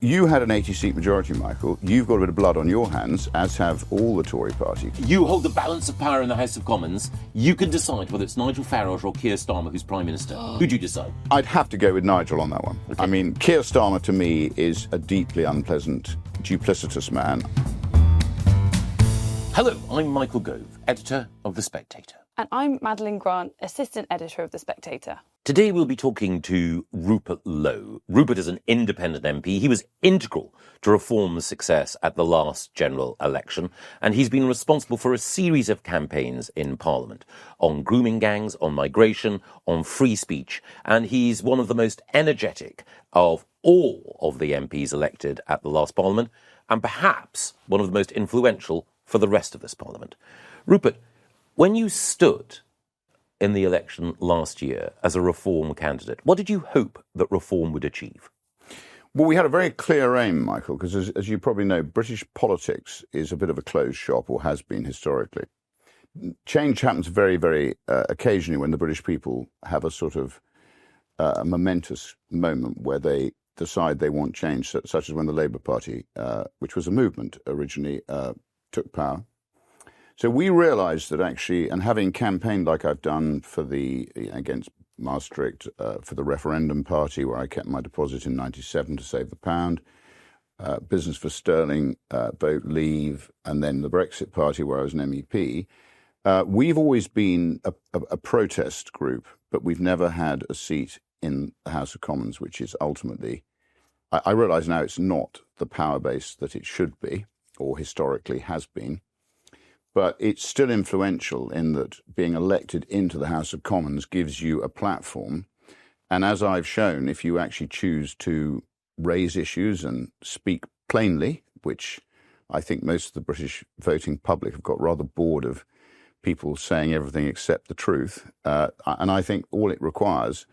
You had an 80-seat majority, Michael. You've got a bit of blood on your hands, as have all the Tory party. You hold the balance of power in the House of Commons. You can decide whether it's Nigel Farage or Keir Starmer who's Prime Minister. Who do you decide? I'd have to go with Nigel on that one. Okay. I mean, Keir Starmer, to me, is a deeply unpleasant, duplicitous man. Hello, I'm Michael Gove, editor of The Spectator. And I'm Madeline Grant, assistant editor of The Spectator. Today we'll be talking to Rupert Lowe. Rupert is an independent MP. He was integral to Reform's success at the last general election, and he's been responsible for a series of campaigns in Parliament on grooming gangs, on migration, on free speech, and he's one of the most energetic of all of the MPs elected at the last Parliament, and perhaps one of the most influential for the rest of this Parliament. Rupert, when you stood in the election last year as a Reform candidate, what did you hope that Reform would achieve? Well, we had a very clear aim, Michael, because as you probably know, British politics is a bit of a closed shop, or has been historically. Change happens very, very occasionally when the British people have a sort of a momentous moment where they decide they want change, such as when the Labour Party, which was a movement originally, took power. So we realised that actually, and having campaigned like I've done for against Maastricht, for the referendum party, where I kept my deposit in '97 to save the pound, Business for Sterling, Vote Leave, and then the Brexit party, where I was an MEP, we've always been a protest group, but we've never had a seat in the House of Commons, which is ultimately, I realise now it's not the power base that it should be, or historically has been. But it's still influential in that being elected into the House of Commons gives you a platform. And as I've shown, if you actually choose to raise issues and speak plainly, which I think most of the British voting public have got rather bored of people saying everything except the truth. And I think all it requires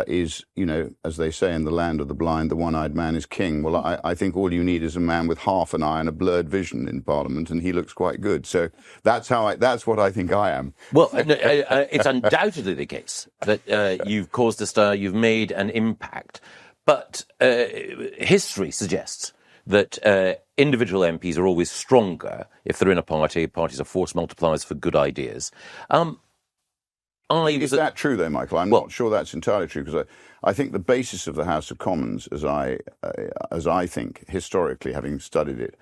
is, you know, as they say in the land of the blind, the one-eyed man is king. Well, I think all you need is a man with half an eye and a blurred vision in Parliament, and he looks quite good. So that's what I think I am. Well, it's undoubtedly the case that you've caused a stir, you've made an impact. But history suggests that individual MPs are always stronger if they're in a party. Parties are force multipliers for good ideas. Is that true, though, Michael? I'm not sure that's entirely true, because I think the basis of the House of Commons, as I think historically, having studied it,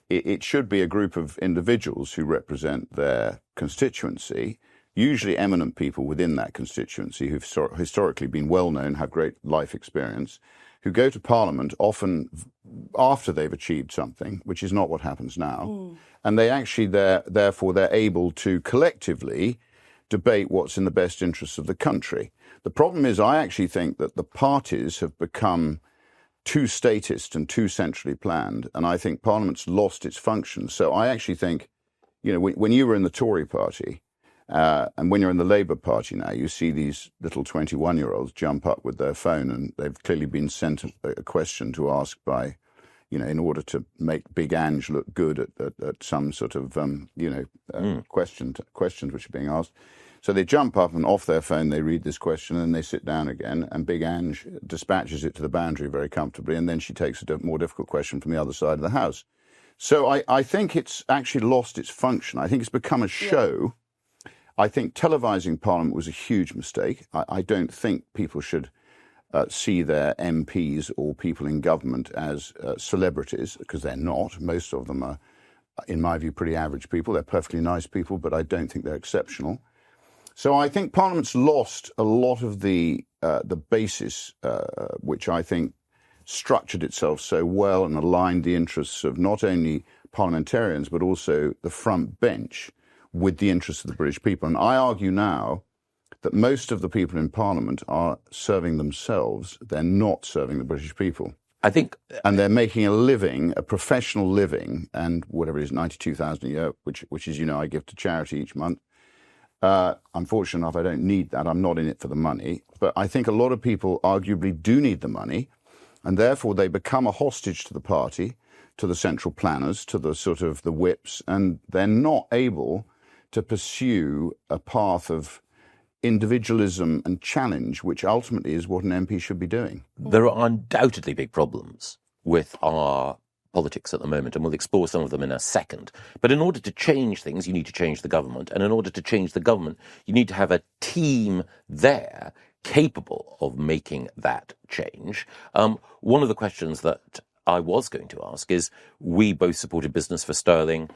it should be a group of individuals who represent their constituency, usually eminent people within that constituency who've historically been well known, have great life experience, who go to Parliament often after they've achieved something, which is not what happens now, and they actually therefore they're able to collectively debate what's in the best interests of the country. The problem is, I actually think that the parties have become too statist and too centrally planned, and I think Parliament's lost its function. So I actually think, you know, when you were in the Tory party, and when you're in the Labour Party now, you see these little 21-year-olds jump up with their phone, and they've clearly been sent a question to ask by, you know, in order to make Big Ange look good at some sort of, questions which are being asked. So they jump up and off their phone, they read this question, and they sit down again, and Big Ange dispatches it to the boundary very comfortably, and then she takes a more difficult question from the other side of the House. So I think it's actually lost its function. I think it's become a show. Yeah. I think televising Parliament was a huge mistake. I don't think people should see their MPs or people in government as celebrities, because they're not. Most of them are, in my view, pretty average people. They're perfectly nice people, but I don't think they're exceptional. So I think Parliament's lost a lot of the basis, which I think structured itself so well and aligned the interests of not only parliamentarians, but also the front bench with the interests of the British people. And I argue now that most of the people in Parliament are serving themselves. They're not serving the British people. I think... And they're making a living, a professional living, and whatever it is, 92,000 a year, which is, you know, I give to charity each month. I'm fortunate enough I don't need that. I'm not in it for the money. But I think a lot of people arguably do need the money, and therefore they become a hostage to the party, to the central planners, to the sort of the whips, and they're not able to pursue a path of individualism and challenge, which ultimately is what an MP should be doing. There are undoubtedly big problems with our politics at the moment, and we'll explore some of them in a second. But in order to change things, you need to change the government. And in order to change the government, you need to have a team there capable of making that change. One of the questions that I was going to ask is, we both supported Business for Sterling.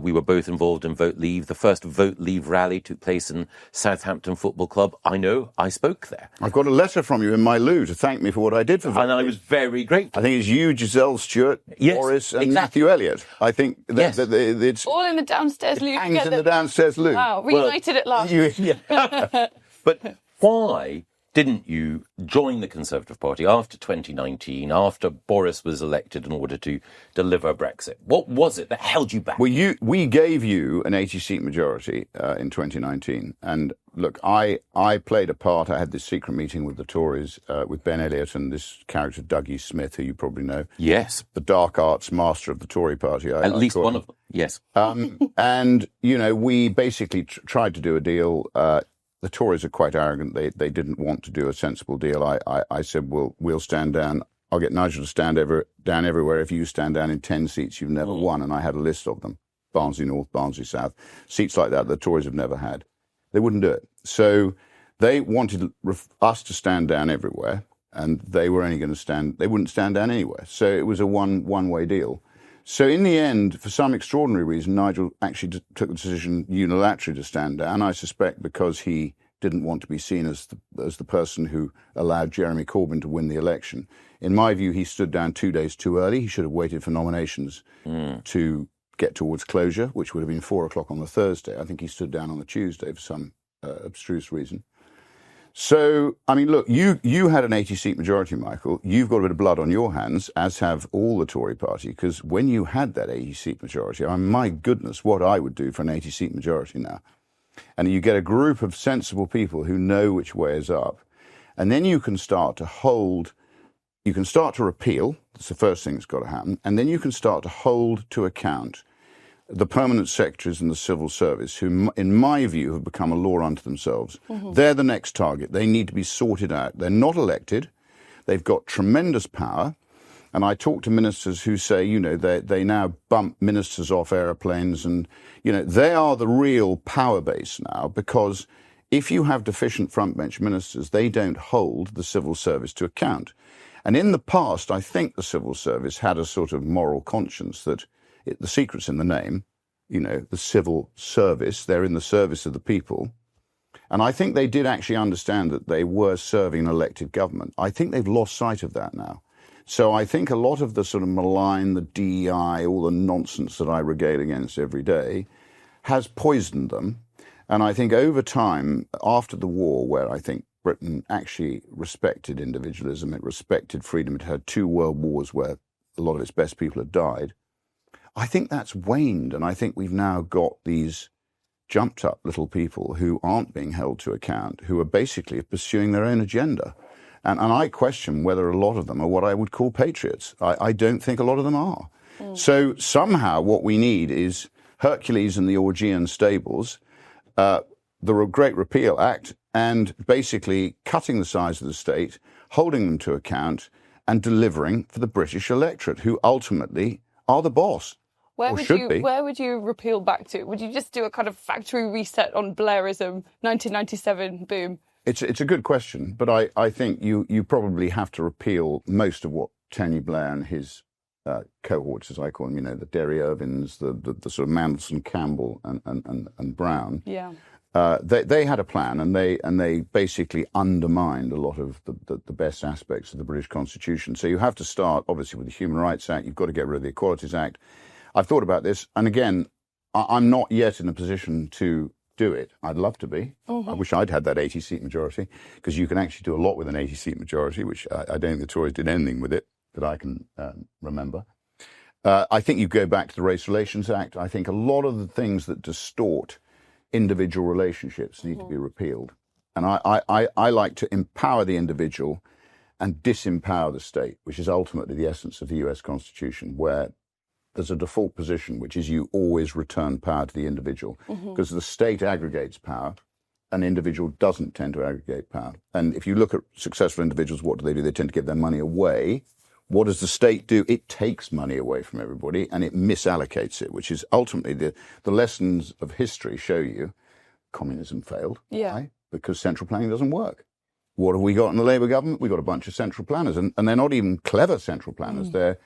We were both involved in Vote Leave. The first Vote Leave rally took place in Southampton Football Club. I know, I spoke there. I've got a letter from you in my loo to thank me for what I did for Vote And I Leave. was very grateful. I think it's you, Giselle Stewart, Yes, Boris, and exactly. Matthew Elliott. I think Yes. it's All in the downstairs loo hangs in together. the downstairs loo. Wow, reunited at last. But why didn't you join the Conservative Party after 2019, after Boris was elected, in order to deliver Brexit? What was it that held you back? Well, we gave you an 80-seat majority in 2019. And look, I played a part. I had this secret meeting with the Tories, with Ben Elliott and this character, Dougie Smith, who you probably know. Yes. The dark arts master of the Tory party. At least one of them. Yes. And, we basically tried to do a deal. The Tories are quite arrogant. They didn't want to do a sensible deal. I said, we'll stand down. I'll get Nigel to stand down everywhere. If you stand down in 10 seats, you've never won. And I had a list of them. Barnsley North, Barnsley South. Seats like that the Tories have never had. They wouldn't do it. So they wanted us to stand down everywhere. And they were only going to they wouldn't stand down anywhere. So it was a one-way deal. So in the end, for some extraordinary reason, Nigel actually took the decision unilaterally to stand down. I suspect because he didn't want to be seen as the person who allowed Jeremy Corbyn to win the election. In my view, he stood down 2 days too early. He should have waited for nominations to get towards closure, which would have been 4 o'clock on the Thursday. I think he stood down on the Tuesday for some abstruse reason. So, I mean, look, you had an 80-seat majority, Michael. You've got a bit of blood on your hands, as have all the Tory party, because when you had that 80-seat majority, I mean, my goodness, what I would do for an 80-seat majority now. And you get a group of sensible people who know which way is up. And then you can start to repeal. That's the first thing that's got to happen. And then you can start to hold to account the permanent secretaries in the civil service, who, in my view, have become a law unto themselves. Mm-hmm. They're the next target. They need to be sorted out. They're not elected. They've got tremendous power. And I talk to ministers who say, they now bump ministers off aeroplanes and, they are the real power base now, because if you have deficient frontbench ministers, they don't hold the civil service to account. And in the past, I think the civil service had a sort of moral conscience that the secret's in the name, the civil service, they're in the service of the people. And I think they did actually understand that they were serving an elected government. I think they've lost sight of that now. So I think a lot of the sort of malign, the DEI, all the nonsense that I regale against every day has poisoned them. And I think over time, after the war, where I think Britain actually respected individualism, it respected freedom, it had 2 world wars where a lot of its best people had died, I think that's waned. And I think we've now got these jumped up little people who aren't being held to account, who are basically pursuing their own agenda. And I question whether a lot of them are what I would call patriots. I don't think a lot of them are. So somehow what we need is Hercules and the Augean stables, the Great Repeal Act, and basically cutting the size of the state, holding them to account, and delivering for the British electorate, who ultimately are the boss. Where would you repeal back to? Would you just do a kind of factory reset on Blairism, 1997, boom? It's a good question, but I think you probably have to repeal most of what Tony Blair and his cohorts, as I call them, the Derry Irvins, the sort of Mandelson, Campbell and Brown. Yeah. They had a plan, and they basically undermined a lot of the best aspects of the British Constitution. So you have to start, obviously, with the Human Rights Act. You've got to get rid of the Equalities Act. I've thought about this, and again, I'm not yet in a position to do it. I'd love to be. Mm-hmm. I wish I'd had that 80-seat majority, because you can actually do a lot with an 80-seat majority, which I don't think the Tories did anything with it that I can remember. I think you go back to the Race Relations Act. I think a lot of the things that distort individual relationships need to be repealed. And I like to empower the individual and disempower the state, which is ultimately the essence of the US Constitution, where there's a default position, which is you always return power to the individual, because the state aggregates power, an individual doesn't tend to aggregate power. And if you look at successful individuals, what do? They tend to give their money away What does the state do? It takes money away from everybody and it misallocates it, which is ultimately the lessons of history show you communism failed. Yeah. Why? Because central planning doesn't work. What have we got in the Labour government? We've got a bunch of central planners, and they're not even clever central planners. They're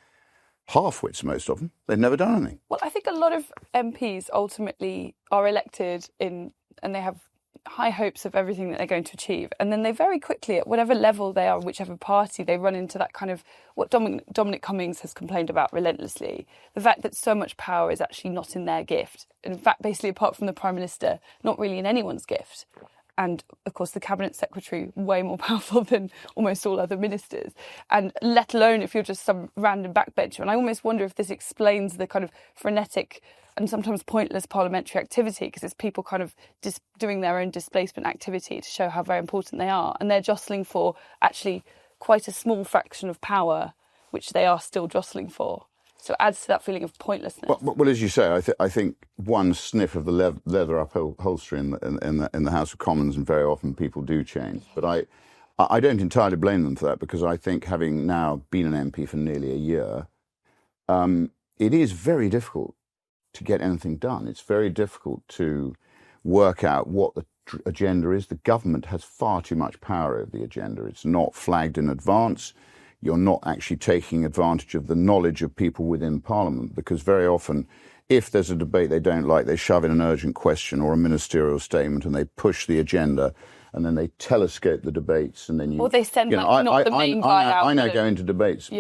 half-wits, most of them. They've never done anything. Well, I think a lot of MPs ultimately are elected and they have high hopes of everything that they're going to achieve. And then they very quickly, at whatever level they are, whichever party, they run into that kind of what Dominic Cummings has complained about relentlessly, the fact that so much power is actually not in their gift. And in fact, basically, apart from the Prime Minister, not really in anyone's gift. And, of course, the Cabinet Secretary, way more powerful than almost all other ministers. And let alone if you're just some random backbencher. And I almost wonder if this explains the kind of frenetic and sometimes pointless parliamentary activity, because it's people kind of doing their own displacement activity to show how very important they are. And they're jostling for actually quite a small fraction of power, which they are still jostling for. So it adds to that feeling of pointlessness. Well, as you say, I think one sniff of the leather upholstery in the House of Commons, and very often people do change. But I don't entirely blame them for that, because I think, having now been an MP for nearly a year, it is very difficult to get anything done. It's very difficult to work out what the agenda is. The government has far too much power over the agenda. It's not flagged in advance. You're not actually taking advantage of the knowledge of people within Parliament, because very often, if there's a debate they don't like, they shove in an urgent question or a ministerial statement and they push the agenda, and then they telescope the debates, and then you... Or they send, the main guy out. I now go into debates,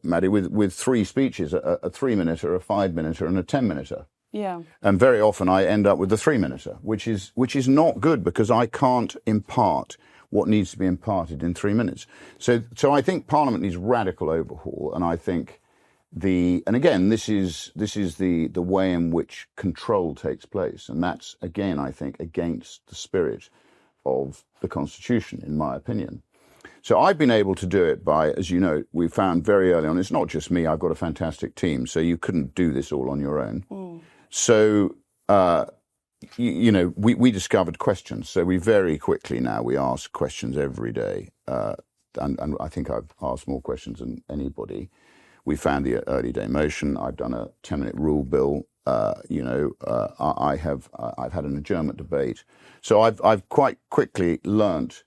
Maddie, with 3 speeches, a 3-minuter, a 5-minuter and a 10-minuter. Yeah. And very often I end up with the 3-minuter, which is not good, because I can't impart what needs to be imparted in 3 minutes. So I think Parliament needs radical overhaul, and I think and again, this is the way in which control takes place, and that's, again, I think, against the spirit of the Constitution, in my opinion. So I've been able to do it by, as you know, we found very early on, it's not just me, I've got a fantastic team, so you couldn't do this all on your own. So we discovered questions. So we very quickly now, we ask questions every day. And I think I've asked more questions than anybody. We found the early day motion. I've done a 10-minute rule bill. I've had an adjournment debate. So I've quite quickly learnt.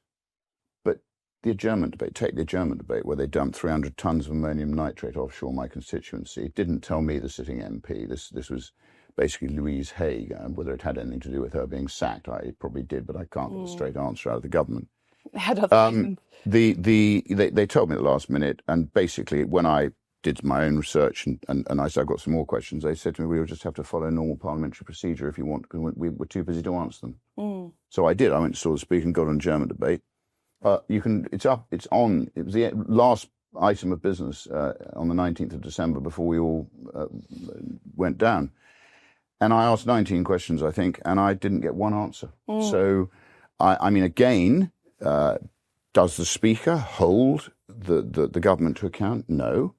But the adjournment debate, take the adjournment debate where they dumped 300 tons of ammonium nitrate offshore my constituency. It didn't tell me, the sitting MP. This was basically Louise Haigh, whether it had anything to do with her being sacked. It probably did, but I can't get a straight answer out of the government. They told me at the last minute, and basically when I did my own research and I said I've got some more questions, they said to me, we'll just have to follow normal parliamentary procedure if you want, because we're too busy to answer them. So I did. I went and saw the Speaker and got on a German debate. It's on. It was the last item of business on the 19th of December before we all went down. And I asked 19 questions, I think, and I didn't get one answer. So, I mean, again, does the Speaker hold the government to account? No.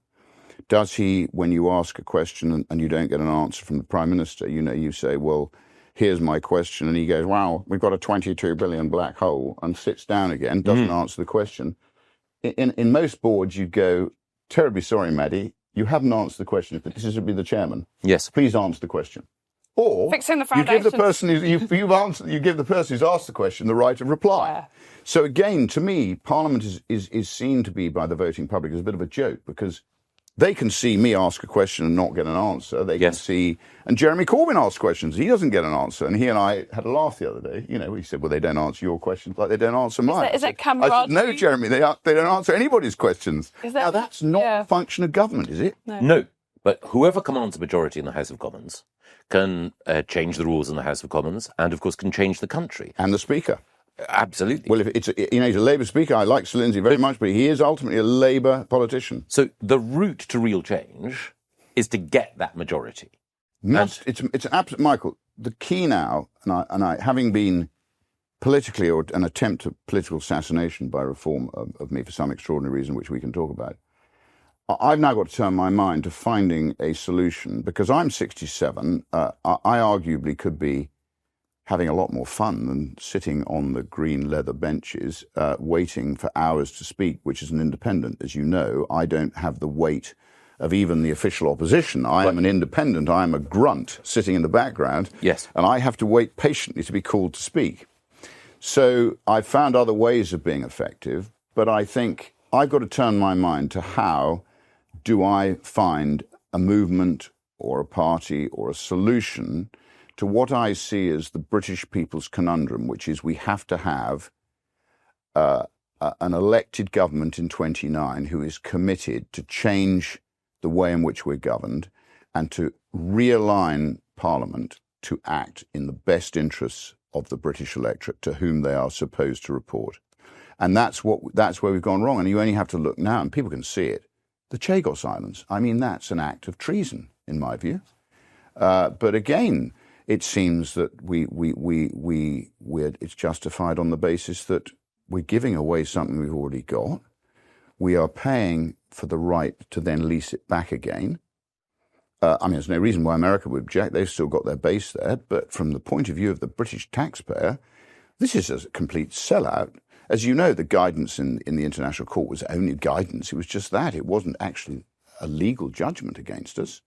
Does he, when you ask a question and you don't get an answer from the Prime Minister, you say, well, here's my question, and he goes, wow, we've got a 22 billion black hole, and sits down again, doesn't answer the question. In most boards, you'd go, terribly sorry, Maddie, you haven't answered the question, but this would be the chairman. Yes. Please answer the question. Or fixing the you give the person you give the person who's asked the question the right of reply. Yeah. So again, to me, Parliament is seen to be by the voting public as a bit of a joke, because they can see me ask a question and not get an answer. They can see, and Jeremy Corbyn asks questions, he doesn't get an answer, and he and I had a laugh the other day. He said, well, they don't answer your questions like they don't answer mine. Is that camaraderie? I said, no, Jeremy, they don't answer anybody's questions. Now that's not the function of government, is it? No. But whoever commands a majority in the House of Commons can change the rules in the House of Commons, and of course can change the country. And the Speaker. Absolutely. Well, if he's a Labour Speaker. I like Sir Lindsay very much, but he is ultimately a Labour politician. So the route to real change is to get that majority. It's an absolute, Michael. The key now, and I having been politically, or an attempt at political assassination by reform of me for some extraordinary reason, which we can talk about, I've now got to turn my mind to finding a solution, because I'm 67. I arguably could be having a lot more fun than sitting on the green leather benches waiting for hours to speak, which is an independent. As you know, I don't have the weight of even the official opposition. I am an independent. I am a grunt sitting in the background. Yes. And I have to wait patiently to be called to speak. So I've found other ways of being effective, but I think I've got to turn my mind to how do I find a movement or a party or a solution to what I see as the British people's conundrum, which is we have to have an elected government in 29 who is committed to change the way in which we're governed and to realign Parliament to act in the best interests of the British electorate to whom they are supposed to report. And that's where we've gone wrong. And you only have to look now, and people can see it. The Chagos Islands. I mean, that's an act of treason, in my view. But again, it seems that it's justified on the basis that we're giving away something we've already got. We are paying for the right to then lease it back again. I mean, there's no reason why America would object. They've still got their base there. But from the point of view of the British taxpayer, this is a complete sellout. As you know, the guidance in the International Court was only guidance. It was just that. It wasn't actually a legal judgment against us.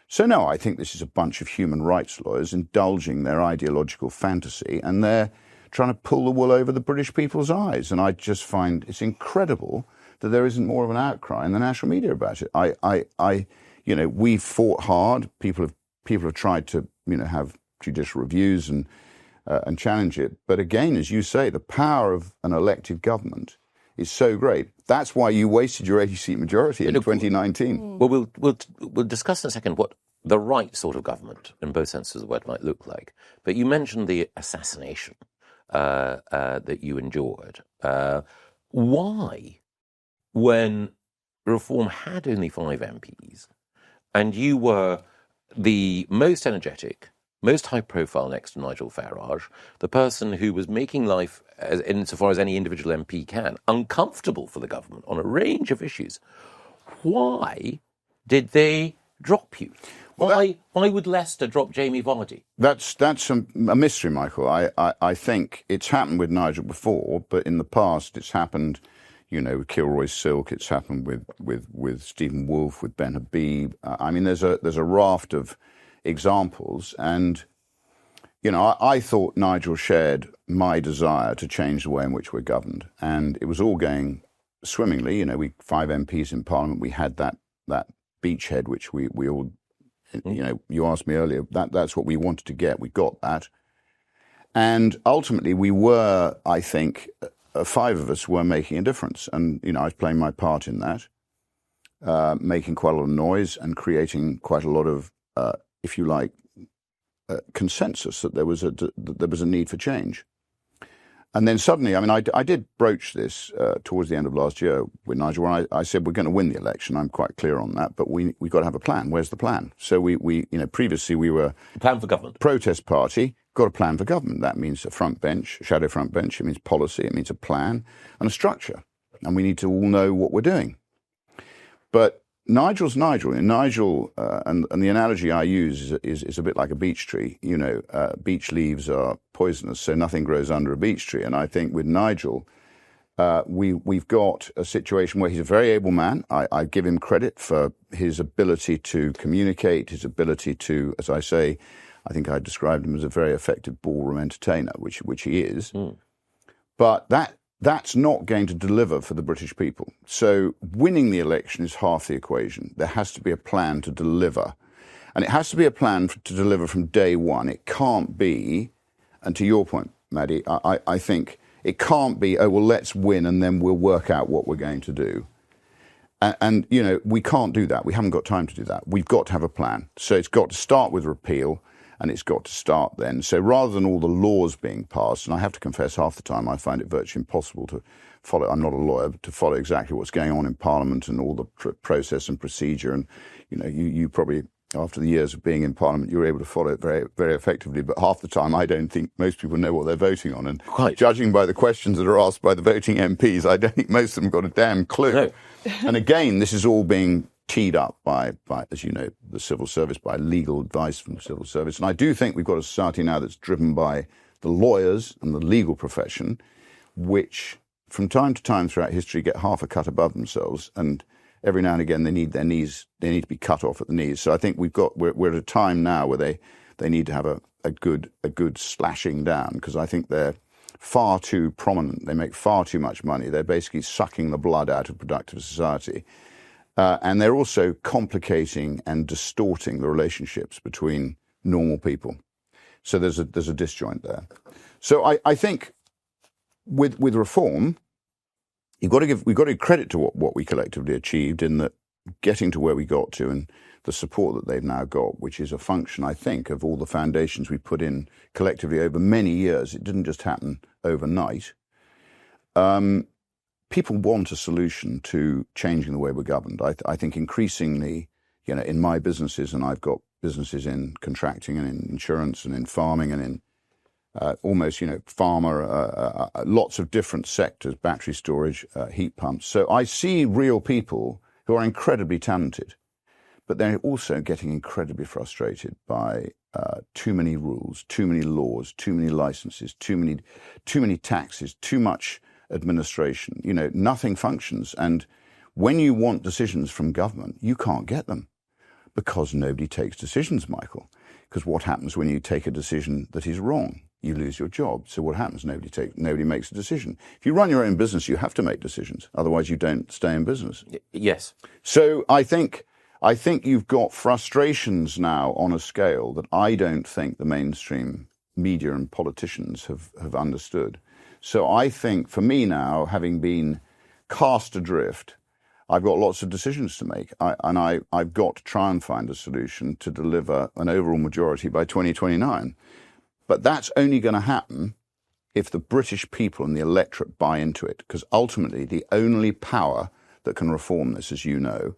So, no, I think this is a bunch of human rights lawyers indulging their ideological fantasy, and they're trying to pull the wool over the British people's eyes. And I just find it's incredible that there isn't more of an outcry in the national media about it. We've fought hard. People have tried to, have judicial reviews and challenge it. But again, as you say, the power of an elected government is so great. That's why you wasted your 80-seat majority in 2019. Well, we'll discuss in a second what the right sort of government, in both senses of the word, might look like. But you mentioned the assassination that you endured. Why, when Reform had only 5 MPs, and you were the most energetic, most high profile next to Nigel Farage, the person who was making life, insofar as any individual MP can, uncomfortable for the government on a range of issues, why did they drop you? Why would Leicester drop Jamie Vardy? That's a mystery, Michael. I think it's happened with Nigel before, but in the past it's happened, with Kilroy Silk. It's happened with Stephen Wolfe, with Ben Habib. I mean, there's a raft of examples, and I thought Nigel shared my desire to change the way in which we're governed, and it was all going swimmingly. We 5 MPs in Parliament. We had that beachhead, which we all. You asked me earlier, that's what we wanted to get. We got that. And ultimately, we were, I think, 5 of us were making a difference. And, I was playing my part in that, making quite a lot of noise and creating quite a lot of, if you like, consensus that there was a need for change. And then suddenly, I did broach this towards the end of last year with Nigel, where I said we're going to win the election. I'm quite clear on that, but we've got to have a plan. Where's the plan? So we previously we were plan for government, protest party. Got a plan for government. That means a front bench, shadow front bench. It means policy. It means a plan and a structure. And we need to all know what we're doing. But Nigel's Nigel. And Nigel, and the analogy I use is a bit like a beech tree. Beech leaves are poisonous, so nothing grows under a beech tree. And I think with Nigel, we've got a situation where he's a very able man. I give him credit for his ability to communicate, his ability to, as I say, I think I described him as a very effective ballroom entertainer, which he is. But that's not going to deliver for the British people. So winning the election is half the equation. There has to be a plan to deliver. And it has to be a plan to deliver from day one. It can't be, and to your point, Maddie, I think it can't be, let's win and then we'll work out what we're going to do. And we can't do that. We haven't got time to do that. We've got to have a plan. So it's got to start with repeal. And it's got to start then. So rather than all the laws being passed, and I have to confess half the time I find it virtually impossible to follow, I'm not a lawyer, but to follow exactly what's going on in Parliament and all the process and procedure. And, you probably, after the years of being in Parliament, you're able to follow it very, very effectively. But half the time I don't think most people know what they're voting on. And judging by the questions that are asked by the voting MPs, I don't think most of them got a damn clue. No. And again, this is all being teed up by, as you know, the civil service, by legal advice from the civil service. And I do think we've got a society now that's driven by the lawyers and the legal profession, which from time to time throughout history get half a cut above themselves, and every now and again they need to be cut off at the knees. So I think we're at a time now where they need to have a good slashing down, because I think they're far too prominent. They make far too much money. They're basically sucking the blood out of productive society. And they're also complicating and distorting the relationships between normal people. So there's a disjoint there. So I think with reform, we've got to give credit to what we collectively achieved in that getting to where we got to, and the support that they've now got, which is a function, I think, of all the foundations we put in collectively over many years. It didn't just happen overnight. People want a solution to changing the way we're governed. I think increasingly, in my businesses, and I've got businesses in contracting and in insurance and in farming and in almost, pharma, lots of different sectors, battery storage, heat pumps. So I see real people who are incredibly talented, but they're also getting incredibly frustrated by too many rules, too many laws, too many licenses, too many taxes, too much administration. Nothing functions. And when you want decisions from government, you can't get them because nobody takes decisions, Michael. Because what happens when you take a decision that is wrong? You lose your job. So what happens? Nobody makes a decision. If you run your own business, you have to make decisions. Otherwise, you don't stay in business. Yes. So I think you've got frustrations now on a scale that I don't think the mainstream media and politicians have understood. So I think for me now, having been cast adrift, I've got lots of decisions to make. I've got to try and find a solution to deliver an overall majority by 2029. But that's only going to happen if the British people and the electorate buy into it, because ultimately the only power that can reform this, as you know,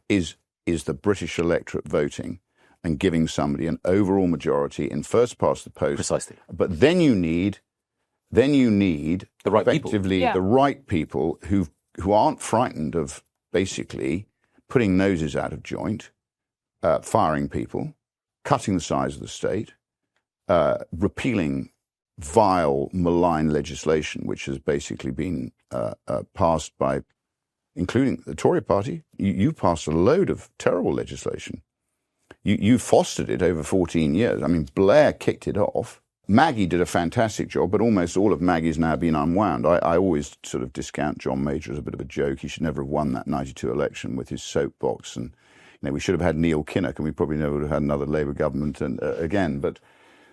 is the British electorate voting and giving somebody an overall majority in first past the post. Precisely. But then you need the right effectively people. The right people who aren't frightened of basically putting noses out of joint, firing people, cutting the size of the state, repealing vile, malign legislation, which has basically been passed by, including the Tory party. You passed a load of terrible legislation. You fostered it over 14 years. I mean, Blair kicked it off. Maggie did a fantastic job, but almost all of Maggie's now been unwound. I always sort of discount John Major as a bit of a joke. He should never have won that 92 election with his soapbox. And we should have had Neil Kinnock, and we probably never would have had another Labour government again. But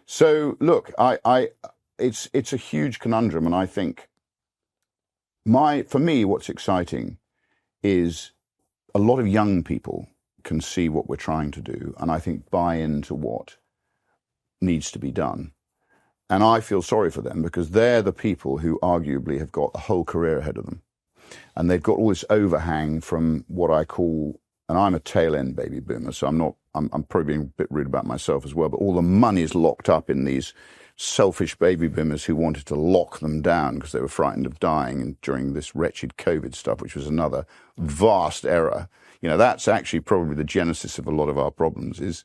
so, look, it's a huge conundrum, and I think for me, what's exciting is a lot of young people can see what we're trying to do, and I think buy into what needs to be done. And I feel sorry for them, because they're the people who arguably have got a whole career ahead of them. And they've got all this overhang from what I call, and I'm a tail end baby boomer, so I'm probably being a bit rude about myself as well, but all the money's locked up in these selfish baby boomers who wanted to lock them down because they were frightened of dying during this wretched COVID stuff, which was another vast error. That's actually probably the genesis of a lot of our problems is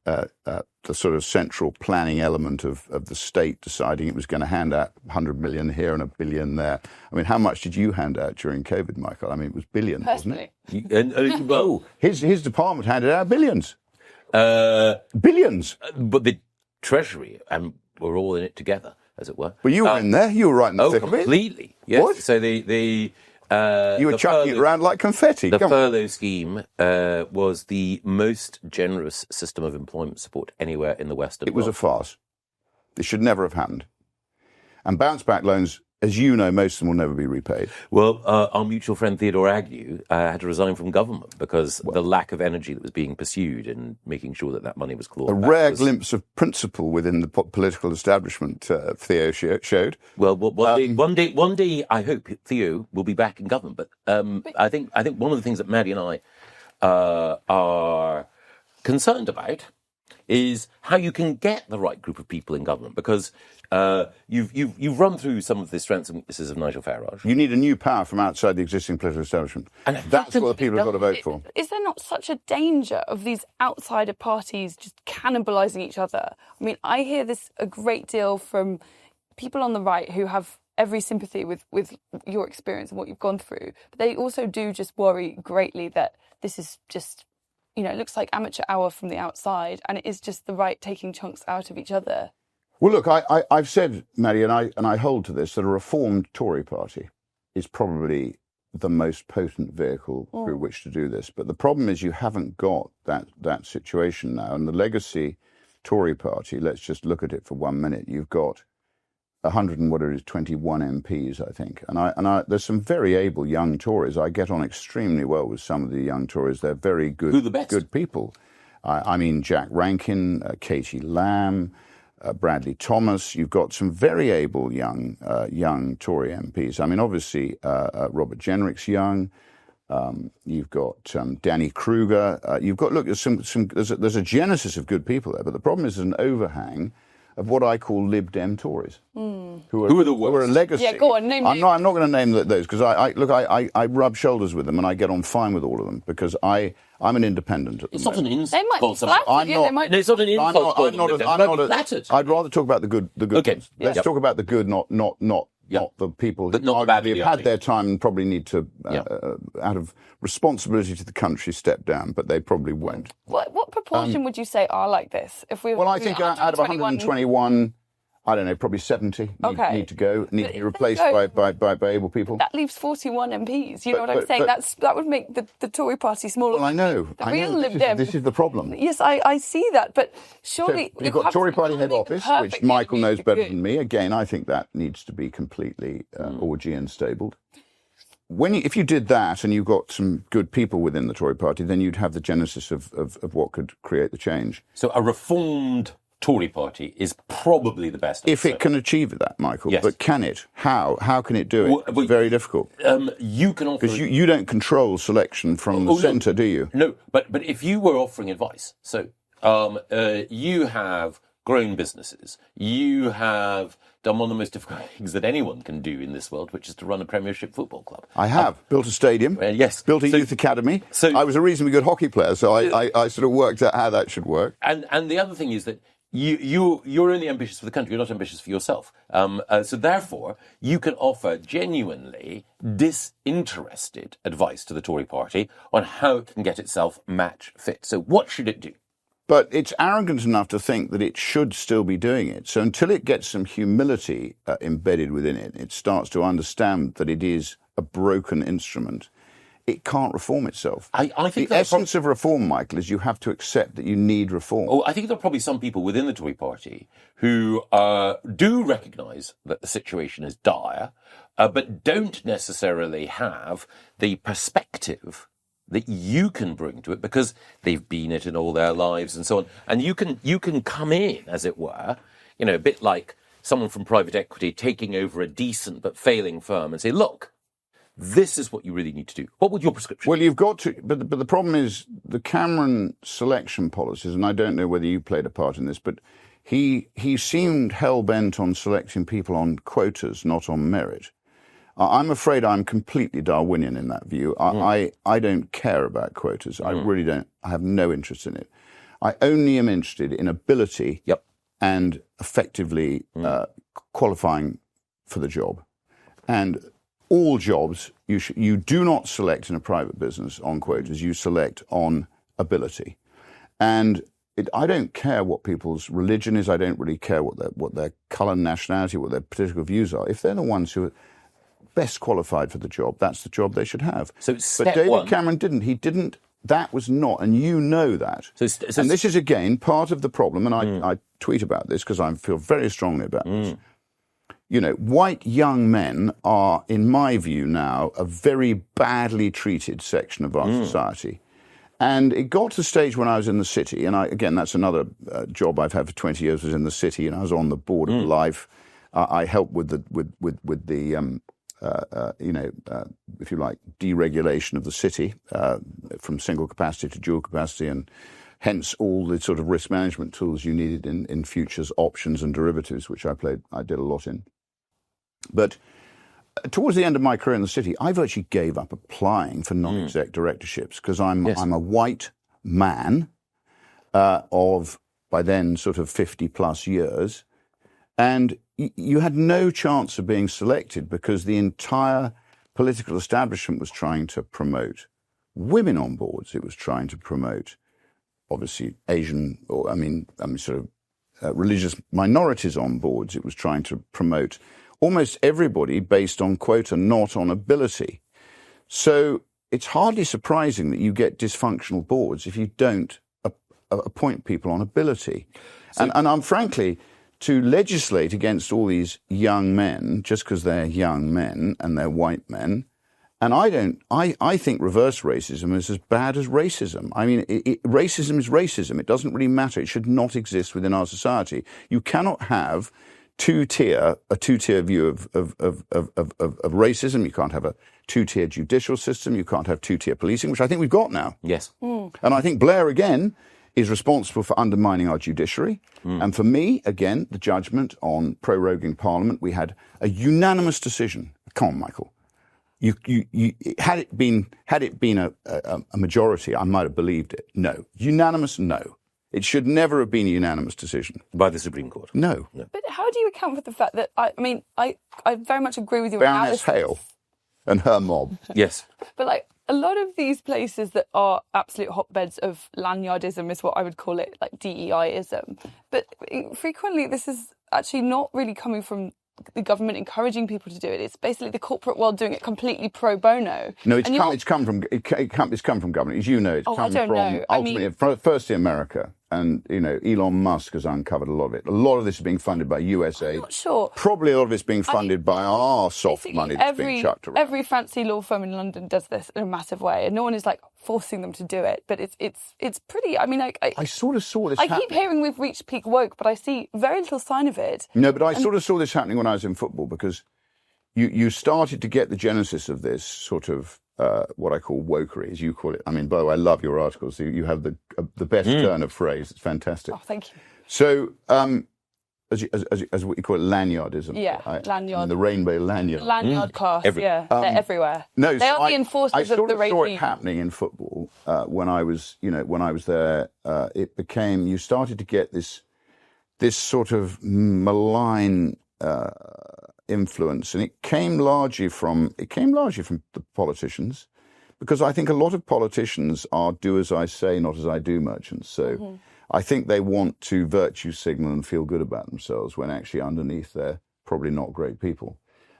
the sort of central planning element of the state deciding it was going to hand out 100 million here and 1 billion there. I mean, how much did you hand out during COVID, Michael? I mean, it was billions, Personally. wasn't it? Well, his department handed out billions. Billions. But the Treasury, and we're all in it together, as it were. Well, you were in there. You were right in the thick of it. Completely. Yes. What? So you were chucking it around like confetti. The furlough scheme was the most generous system of employment support anywhere in the Western world. It was a farce. It should never have happened. And bounce back loans, as you know, most of them will never be repaid. Well, our mutual friend Theodore Agnew had to resign from government because the lack of energy that was being pursued in making sure that money was clawed back. A rare glimpse of principle within the political establishment, Theo showed. Well, one day, I hope Theo will be back in government. But I think one of the things that Maddie and I are concerned about is how you can get the right group of people in government, because you've run through some of the strengths and weaknesses of Nigel Farage. You need a new power from outside the existing political establishment. And that's what the people have got to vote for. Is there not such a danger of these outsider parties just cannibalising each other? I mean, I hear this a great deal from people on the right who have every sympathy with your experience and what you've gone through. But they also do just worry greatly that this is just, it looks like amateur hour from the outside, and it is just the right taking chunks out of each other. Well, look, I've said, Maddie, and I hold to this, that a reformed Tory party is probably the most potent vehicle through which to do this. But the problem is you haven't got that situation now. And the legacy Tory party, let's just look at it for 1 minute. You've got 21 MPs, I think. And there's some very able young Tories. I get on extremely well with some of the young Tories. They're very good, Who the best? Good people. I mean, Jack Rankin, Katie Lamb, Bradley Thomas. You've got some very able young Tory MPs. I mean, obviously, Robert Jenrick's young. You've got Danny Kruger. You've got, look, there's a genesis of good people there, but the problem is there's an overhang of what I call Lib Dem Tories, who are the worst. Who are a legacy. Yeah, go on, name I'm not going to name those, because I rub shoulders with them and I get on fine with all of them, because I'm an independent at the moment. It's not an insult. They might be flattered. No, it's not an insult. I'm not flattered. I'd rather talk about the good. Okay. Ones. Let's talk about the good, not the people who arguably have had their time and probably need to, out of responsibility to the country, step down, but they probably won't. What proportion would you say are like this? Well, I think out of 121, I don't know, probably 70 need to go, need to be replaced by able people. That leaves 41 MPs. You know what I'm saying? That would make the Tory party smaller. Well, I know. This is the problem. Yes, I see that, but surely... So you've got Tory party head office, which Michael knows better than me. Again, I think that needs to be completely Augean stabled. If you did that and you got some good people within the Tory party, then you'd have the genesis of what could create the change. So a reformed Tory party is probably the best. If it can achieve that, Michael. Yes. But can it? How? How can it do it? It's very difficult. You can offer... Because you don't control selection from the centre, do you? No, but if you were offering advice, so you have grown businesses, you have done one of the most difficult things that anyone can do in this world, which is to run a Premiership football club. I have. Built a stadium. Yes. Built a youth academy. So I was a reasonably good hockey player, so I sort of worked out how that should work. And the other thing is that you're only ambitious for the country, you're not ambitious for yourself. So therefore, you can offer genuinely disinterested advice to the Tory party on how it can get itself match fit. So what should it do? But it's arrogant enough to think that it should still be doing it. So until it gets some humility embedded within it, it starts to understand that it is a broken instrument. It can't reform itself. I think the essence of reform, Michael, is you have to accept that you need reform. Oh, I think there are probably some people within the Tory party who do recognise that the situation is dire, but don't necessarily have the perspective that you can bring to it, because they've been it in all their lives and so on. And you can come in, as it were, a bit like someone from private equity taking over a decent but failing firm and say, look, this is what you really need to do. What would your prescription be? Well, you've got to, but the problem is the Cameron selection policies, and I don't know whether you played a part in this, but he seemed hell-bent on selecting people on quotas, not on merit. I'm afraid I'm completely Darwinian in that view. I don't care about quotas. I really don't. I have no interest in it. I only am interested in ability and effectively qualifying for the job. And all jobs, you do not select in a private business on quotas. You select on ability. And I don't care what people's religion is. I don't really care what their colour, nationality, what their political views are. If they're the ones who are best qualified for the job, that's the job they should have. But David Cameron didn't. He didn't. That was not, and you know that. And this is, again, part of the problem, and I tweet about this because I feel very strongly about this. White young men are, in my view now, a very badly treated section of our society. And it got to the stage when I was in the city, and again, that's another job I've had for 20 years, was in the city, and I was on the board of Life. I helped with the if you like, deregulation of the city from single capacity to dual capacity, and hence all the sort of risk management tools you needed in futures, options and derivatives, which I did a lot in. But towards the end of my career in the city, I virtually gave up applying for non-exec directorships because I'm a white man of, by then, sort of 50 plus years. And you had no chance of being selected because the entire political establishment was trying to promote women on boards. It was trying to promote, obviously, Asian, or religious minorities on boards. It was trying to promote almost everybody based on quota, not on ability. So it's hardly surprising that you get dysfunctional boards if you don't appoint people on ability. So, and I'm frankly, to legislate against all these young men just because they're young men and they're white men, and I think reverse racism is as bad as racism. I mean, racism is racism. It doesn't really matter. It should not exist within our society. You cannot have a two-tier view of racism. You can't have a two-tier judicial system. You can't have two-tier policing, which I think we've got now. Yes. And I think Blair, again, is responsible for undermining our judiciary. And for me, again, the judgment on proroguing Parliament, we had a unanimous decision. Come on, Michael. Had it been a majority, I might have believed it. No. Unanimous, no. It should never have been a unanimous decision. By the Supreme Court? No. But how do you account for the fact that, I very much agree with your Baroness analysis. Hale and her mob. Yes. But a lot of these places that are absolute hotbeds of lanyardism is what I would call it, like DEIism. But frequently this is actually not really coming from the government encouraging people to do it. It's basically the corporate world doing it completely pro bono. No, it's come from government. As you know, I don't know. Ultimately, firstly America, and Elon Musk has uncovered a lot of it. A lot of this is being funded by US aid. I'm not sure. Probably a lot of it's being funded by our soft money that's being chucked around. Every fancy law firm in London does this in a massive way, and no one is forcing them to do it. But it's pretty. I sort of saw this. I keep hearing we've reached peak woke, but I see very little sign of it. No, but I sort of saw this happening when I was in football, because you started to get the genesis of this sort of what I call wokery, as you call it. I mean, by the way, I love your articles. You have the best turn of phrase. It's fantastic. Oh, thank you. So, as what you call it, lanyardism. Yeah, lanyard. And the rainbow lanyard. Lanyard class, they're everywhere. No, they are the enforcers of the regime. I saw it happening in football when I was there. It became, you started to get this sort of malign influence, and it came largely from the politicians, because I think a lot of politicians are do as I say, not as I do merchants. So I think they want to virtue signal and feel good about themselves when actually underneath they're probably not great people.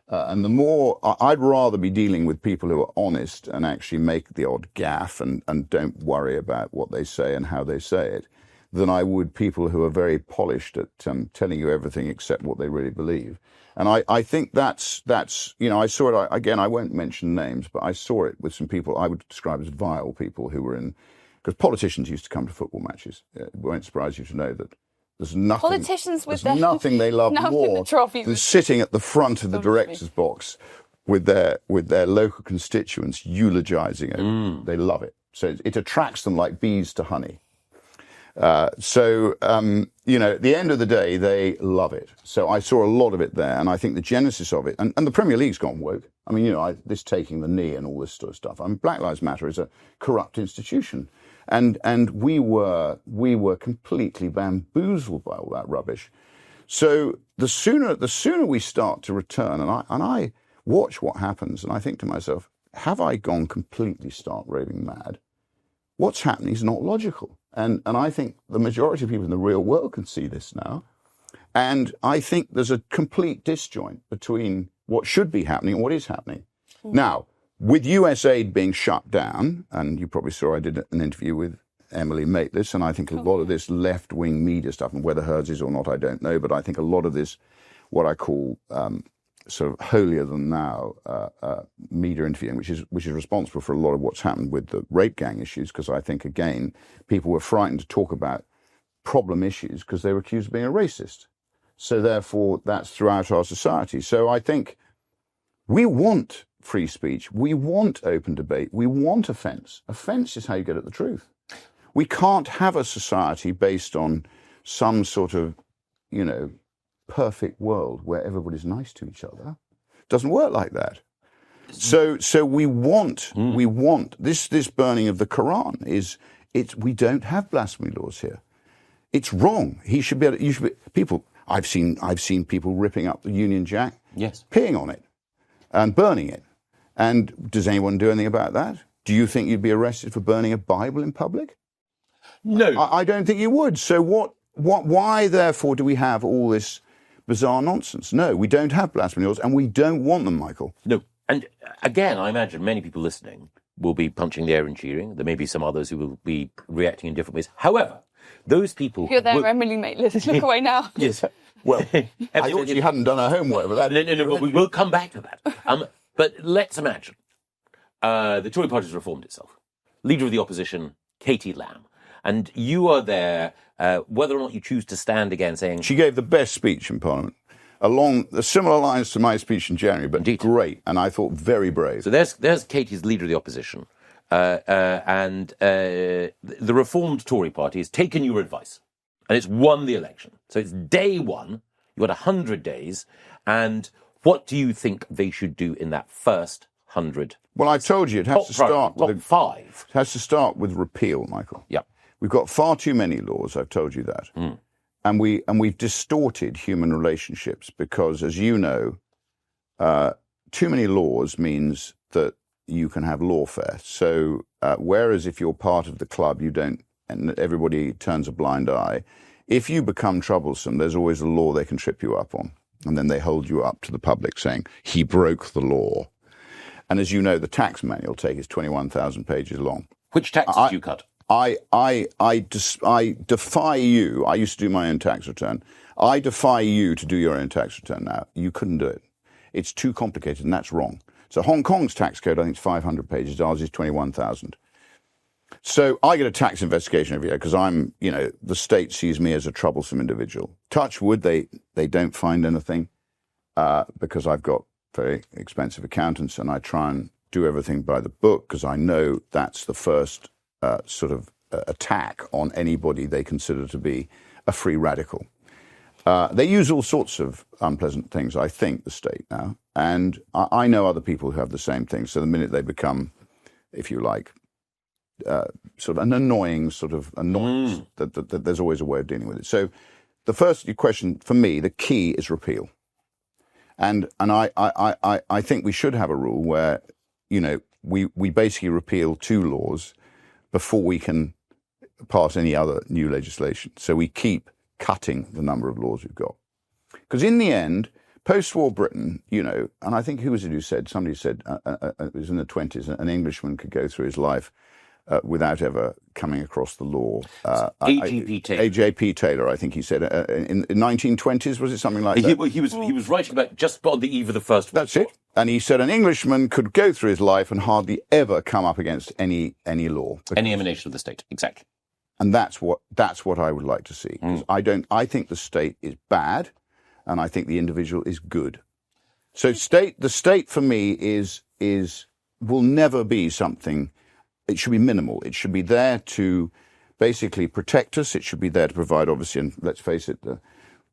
And the more, I'd rather be dealing with people who are honest and actually make the odd gaffe and don't worry about what they say and how they say it, than I would people who are very polished at telling you everything except what they really believe. And I think that's I saw it, again, I won't mention names, but I saw it with some people I would describe as vile people who were in, because politicians used to come to football matches. It won't surprise you to know that there's nothing, nothing they love more than sitting at the front of the director's box with their local constituents eulogising it. They love it. So it attracts them like bees to honey. At the end of the day, they love it. So I saw a lot of it there, and I think the genesis of it, and the Premier League's gone woke. I mean, this taking the knee and all this sort of stuff. I mean, Black Lives Matter is a corrupt institution, and we were completely bamboozled by all that rubbish. So the sooner we start to return, and I watch what happens, and I think to myself, have I gone completely stark raving mad? What's happening is not logical. And I think the majority of people in the real world can see this now. And I think there's a complete disjoint between what should be happening and what is happening. Now, with US aid being shut down, and you probably saw I did an interview with Emily Maitlis, and I think a lot of this left-wing media stuff, and whether hers is or not, I don't know, but I think a lot of this, what I call sort of holier-than-thou media interviewing, which is responsible for a lot of what's happened with the rape gang issues, because I think, again, people were frightened to talk about problem issues because they were accused of being a racist. So therefore, that's throughout our society. So I think we want free speech. We want open debate. We want offence. Offence is how you get at the truth. We can't have a society based on some sort of, perfect world where everybody's nice to each other. It doesn't work like that. So we want this burning of the Quran we don't have blasphemy laws here. It's wrong. I've seen people ripping up the Union Jack, yes, peeing on it and burning it. And does anyone do anything about that? Do you think you'd be arrested for burning a Bible in public? No. I don't think you would. So why therefore do we have all this bizarre nonsense? No, we don't have blasphemy laws and we don't want them, Michael. No. And again, I imagine many people listening will be punching the air and cheering. There may be some others who will be reacting in different ways. However, those people... You're there, Emily Maitlis. Look away now. Yes. Well, I thought she hadn't done her homework. But No, we will come back to that. But let's imagine the Tory party has reformed itself. Leader of the opposition, Katie Lamb. And you are there, whether or not you choose to stand again saying... She gave the best speech in Parliament, along the similar lines to my speech in January, but Indeed. Great, and I thought very brave. So there's Katie's Leader of the opposition. And the reformed Tory party has taken your advice, and it's won the election. So it's day one, you've got 100 days, and what do you think they should do in that first 100? Well, I told you it has to start with... Top five. It has to start with repeal, Michael. Yeah. We've got far too many laws, I've told you that. Mm. And we've distorted human relationships because, as you know, too many laws means that you can have lawfare. So whereas if you're part of the club, you don't, and everybody turns a blind eye, if you become troublesome, there's always a law they can trip you up on. And then they hold you up to the public saying, he broke the law. And as you know, the tax manual take is 21,000 pages long. Which taxes do you cut? I defy you. I used to do my own tax return. I defy you to do your own tax return now. You couldn't do it. It's too complicated, and that's wrong. So Hong Kong's tax code, I think, is 500 pages. Ours is 21,000. So I get a tax investigation every year because the state sees me as a troublesome individual. Touch wood, they don't find anything because I've got very expensive accountants, and I try and do everything by the book because I know that's the first attack on anybody they consider to be a free radical. They use all sorts of unpleasant things, I think, the state now. And I know other people who have the same thing. So the minute they become, if you like, sort of an annoying sort of annoyance, that there's always a way of dealing with it. So the first question for me, the key is repeal. And I think we should have a rule where, we basically repeal two laws before we can pass any other new legislation. So we keep cutting the number of laws we've got. Because in the end, post-war Britain, and I think who was it who said, somebody said, it was in the 20s, an Englishman could go through his life without ever coming across the law. A.J.P. Taylor. A.J.P. Taylor, I think he said, in 1920s, was it something like that? He was writing about just on the eve of the First World War. That's it. And he said an Englishman could go through his life and hardly ever come up against any law. Any emanation of the state, exactly. And that's what I would like to see. I think the state is bad, and I think the individual is good. So the state for me will never be something. It should be minimal. It should be there to basically protect us. It should be there to provide, obviously, and let's face it,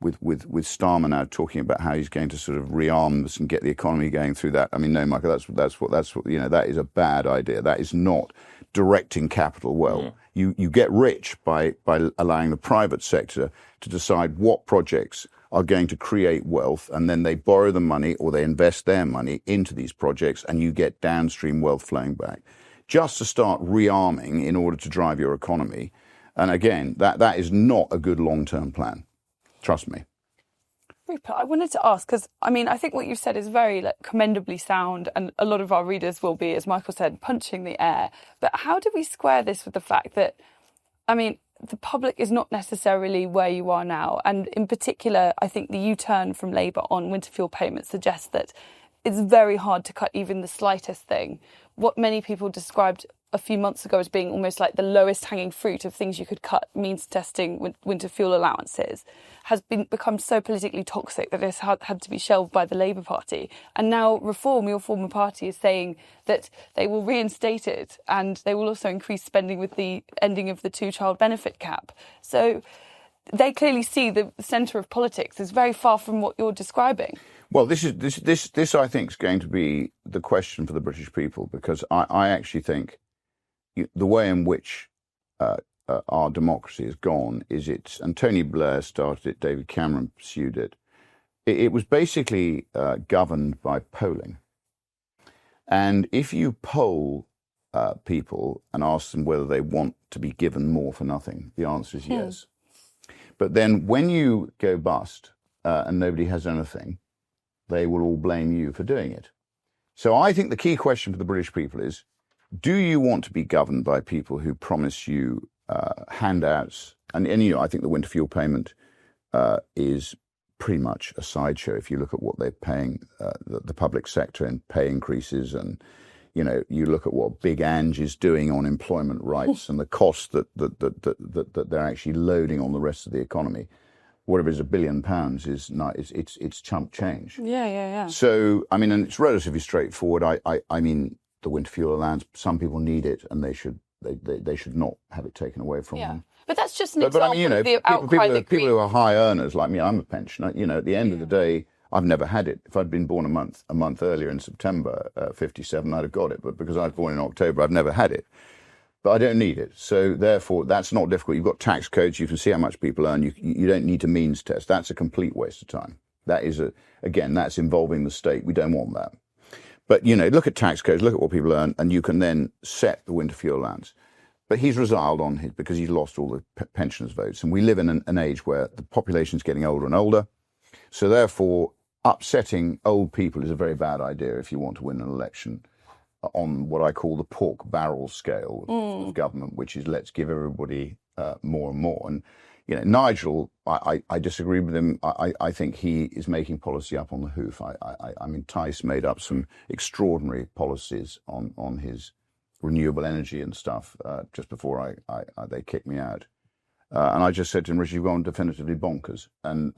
with Starmer now talking about how he's going to sort of rearm us and get the economy going through that. I mean, no, Michael, that's what that is a bad idea. That is not directing capital well. You get rich by allowing the private sector to decide what projects are going to create wealth, and then they borrow the money or they invest their money into these projects, and you get downstream wealth flowing back. Just to start rearming in order to drive your economy. And again, that is not a good long-term plan. Trust me. Rupert, I wanted to ask, because, I think what you've said is very commendably sound, and a lot of our readers will be, as Michael said, punching the air. But how do we square this with the fact that, the public is not necessarily where you are now? And in particular, I think the U-turn from Labour on winter fuel payments suggests that it's very hard to cut even the slightest thing. What many people described a few months ago as being almost like the lowest hanging fruit of things you could cut, means testing winter fuel allowances, has become so politically toxic that it's had to be shelved by the Labour Party. And now Reform, your former party, is saying that they will reinstate it, and they will also increase spending with the ending of the 2-child benefit cap. So they clearly see the centre of politics is very far from what you're describing. Well, this I think is going to be the question for the British people, because I actually think the way in which our democracy has gone is and Tony Blair started it, David Cameron pursued it. It was basically governed by polling. And if you poll people and ask them whether they want to be given more for nothing, the answer is yes. But then when you go bust and nobody has anything, they will all blame you for doing it. So I think the key question for the British people is, do you want to be governed by people who promise you handouts? And I think the winter fuel payment is pretty much a sideshow if you look at what they're paying the public sector in pay increases, and you look at what Big Ange is doing on employment rights and the cost that they're actually loading on the rest of the economy. Whatever is £1 billion is not, it's chump change. Yeah. So, I mean, and it's relatively straightforward. I mean, the winter fuel allowance, some people need it, and they should not have it taken away from them. But that's just an example I mean, of the outcry people who are high earners like me, I'm a pensioner. At the end of the day, I've never had it. If I'd been born a month earlier in September, 57, I'd have got it. But because I was born in October, I've never had it. But I don't need it. So therefore, that's not difficult. You've got tax codes. You can see how much people earn. You don't need to means test. That's a complete waste of time. That is that's involving the state. We don't want that. But, look at tax codes, look at what people earn, and you can then set the winter fuel allowance. But he's resiled on his, because he's lost all the pensioners' votes. And we live in an age where the population is getting older and older. So therefore, upsetting old people is a very bad idea if you want to win an election on what I call the pork barrel scale of government, which is let's give everybody more and more. And, Nigel, I disagree with him. I think he is making policy up on the hoof. I mean, Tice made up some extraordinary policies on his renewable energy and stuff just before they kicked me out. And I just said to him, Richard, you've gone definitively bonkers. And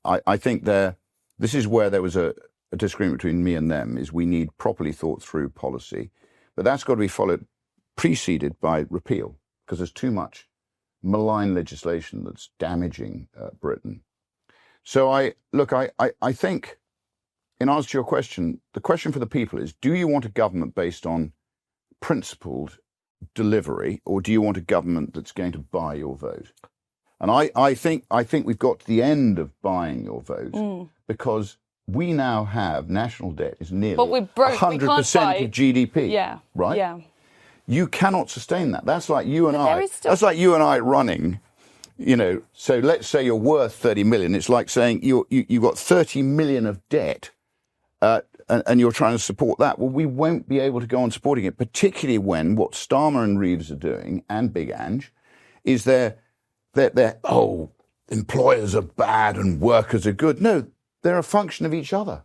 I think this is where there was a disagreement between me and them, is we need properly thought through policy. But that's got to be preceded by repeal, because there's too much malign legislation that's damaging Britain. So I think, in answer to your question, the question for the people is, do you want a government based on principled delivery, or do you want a government that's going to buy your vote? And I think we've got to the end of buying your vote, because we now have national debt is nearly 100% of GDP. Yeah. Right? Yeah. You cannot sustain that. That's like you and I. That's like you and I running, so let's say you're worth 30 million. It's like saying you've got 30 million of debt and you're trying to support that. Well, we won't be able to go on supporting it, particularly when what Starmer and Reeves are doing, and Big Ange, is they're employers are bad and workers are good. No, they're a function of each other.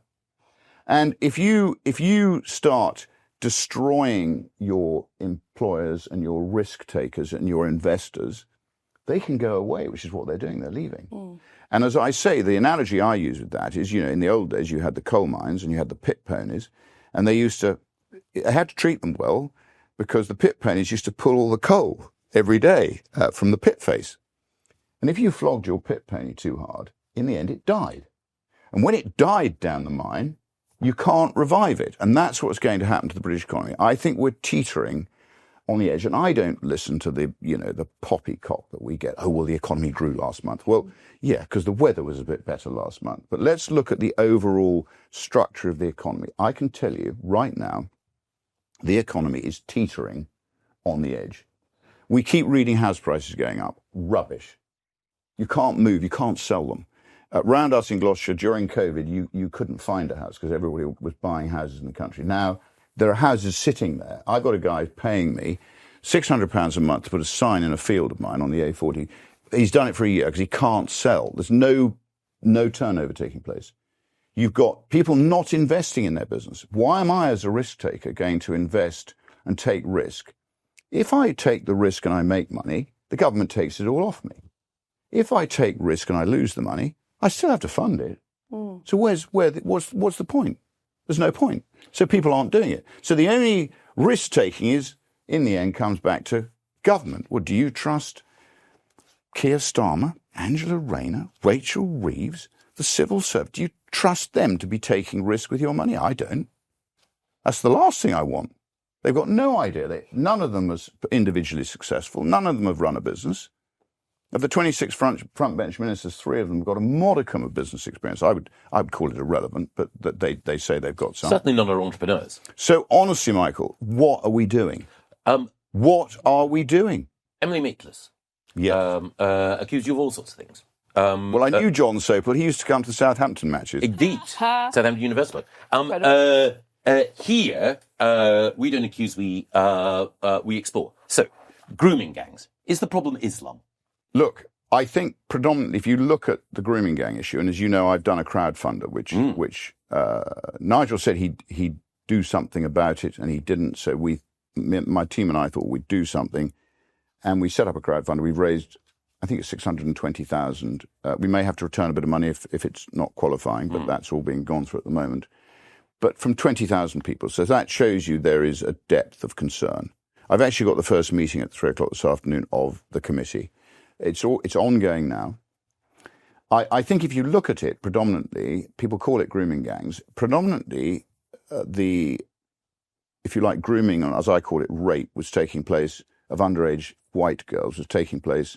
And if you start destroying your employers and your risk takers and your investors, they can go away, which is what they're doing. They're leaving. And as I say, the analogy I use with that is, in the old days, you had the coal mines and you had the pit ponies, and they had to treat them well, because the pit ponies used to pull all the coal every day from the pit face. And if you flogged your pit pony too hard, in the end, it died. And when it died down the mine, you can't revive it. And that's what's going to happen to the British economy. I think we're teetering on the edge. And I don't listen to the poppycock that we get. Oh, well, the economy grew last month. Well, yeah, because the weather was a bit better last month. But let's look at the overall structure of the economy. I can tell you right now, the economy is teetering on the edge. We keep reading house prices going up. Rubbish. You can't move. You can't sell them. Round us in Gloucestershire, during COVID, you couldn't find a house because everybody was buying houses in the country. Now, there are houses sitting there. I've got a guy paying me £600 a month to put a sign in a field of mine on the A40. He's done it for a year because he can't sell. There's no turnover taking place. You've got people not investing in their business. Why am I, as a risk taker, going to invest and take risk If I take the risk and I make money, the government takes it all off me. If I take risk and I lose the money, I still have to fund it. So what's the point? There's no point. So people aren't doing it. So the only risk taking is, in the end, comes back to government. Well, do you trust Keir Starmer, Angela Rayner, Rachel Reeves, the civil service? Do you trust them to be taking risk with your money? I don't. That's the last thing I want. They've got no idea. None of them was individually successful. None of them have run a business. Of the 26 front bench ministers, 3 of them have got a modicum of business experience. I would call it irrelevant, but they say they've got some. Certainly not our entrepreneurs. So honestly, Michael, what are we doing? What are we doing? Emily Maitlis, accused you of all sorts of things. Well, I knew John Sopel. He used to come to the Southampton matches. Indeed. Southampton University. Here, we don't accuse, we explore. So, grooming gangs. Is the problem Islam? Look, I think predominantly, if you look at the grooming gang issue, and as you know, I've done a crowdfunder, which Nigel said he'd do something about it, and he didn't. So my team and I thought we'd do something, and we set up a crowdfunder. We've raised, I think it's 620,000. We may have to return a bit of money if it's not qualifying, but that's all being gone through at the moment. But from 20,000 people. So that shows you there is a depth of concern. I've actually got the first meeting at 3:00 this afternoon of the committee. It's ongoing now. I think if you look at it, predominantly, people call it grooming gangs. Predominantly, if you like, grooming, or as I call it, rape, was taking place of underage white girls, was taking place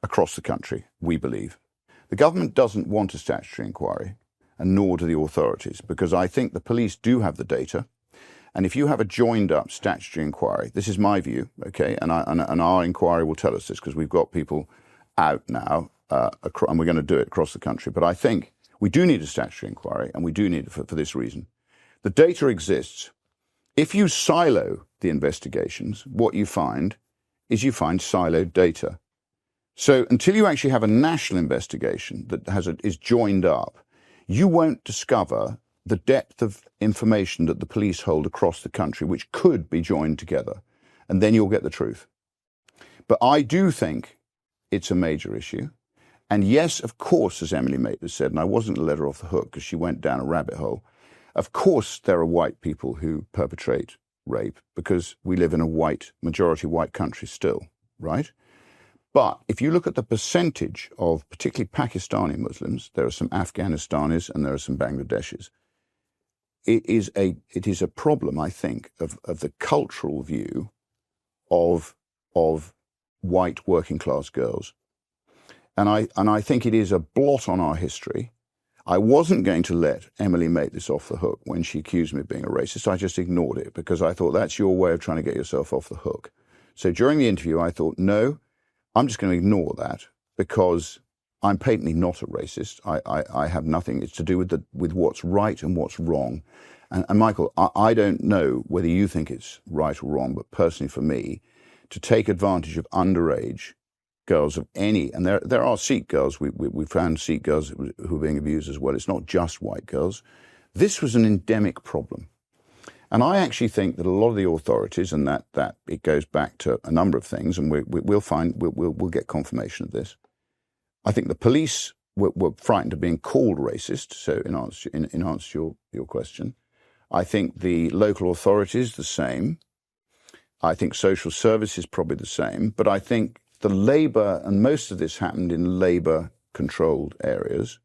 across the country, we believe. The government doesn't want a statutory inquiry, and nor do the authorities, because I think the police do have the data. And if you have a joined-up statutory inquiry, this is my view, okay, and our inquiry will tell us this, because we've got people out now, and we're going to do it across the country. But I think we do need a statutory inquiry, and we do need it for this reason. The data exists. If you silo the investigations, what you find is siloed data. So until you actually have a national investigation that is joined up, you won't discover the depth of information that the police hold across the country, which could be joined together, and then you'll get the truth. But I do think it's a major issue. And yes, of course, as Emily Maitlis said, and I wasn't let her off the hook because she went down a rabbit hole, of course there are white people who perpetrate rape because we live in a majority white country still, right? But if you look at the percentage of particularly Pakistani Muslims, there are some Afghanistanis and there are some Bangladeshis. It is a problem, I think, of the cultural view of white working class girls. And I think it is a blot on our history. I wasn't going to let Emily Maitlis off the hook when she accused me of being a racist. I just ignored it because I thought that's your way of trying to get yourself off the hook. So during the interview, I thought, no, I'm just going to ignore that because I'm patently not a racist. I have nothing. It's to do with what's right and what's wrong. And Michael, I don't know whether you think it's right or wrong, but personally for me, to take advantage of underage girls of any, and there are Sikh girls, we found Sikh girls who are being abused as well. It's not just white girls. This was an endemic problem. And I actually think that a lot of the authorities, and that it goes back to a number of things, and we'll get confirmation of this. I think the police were frightened of being called racist. So in answer to your question, I think the local authorities the same. I think social services probably the same. But I think the Labour, and most of this happened in Labour-controlled areas.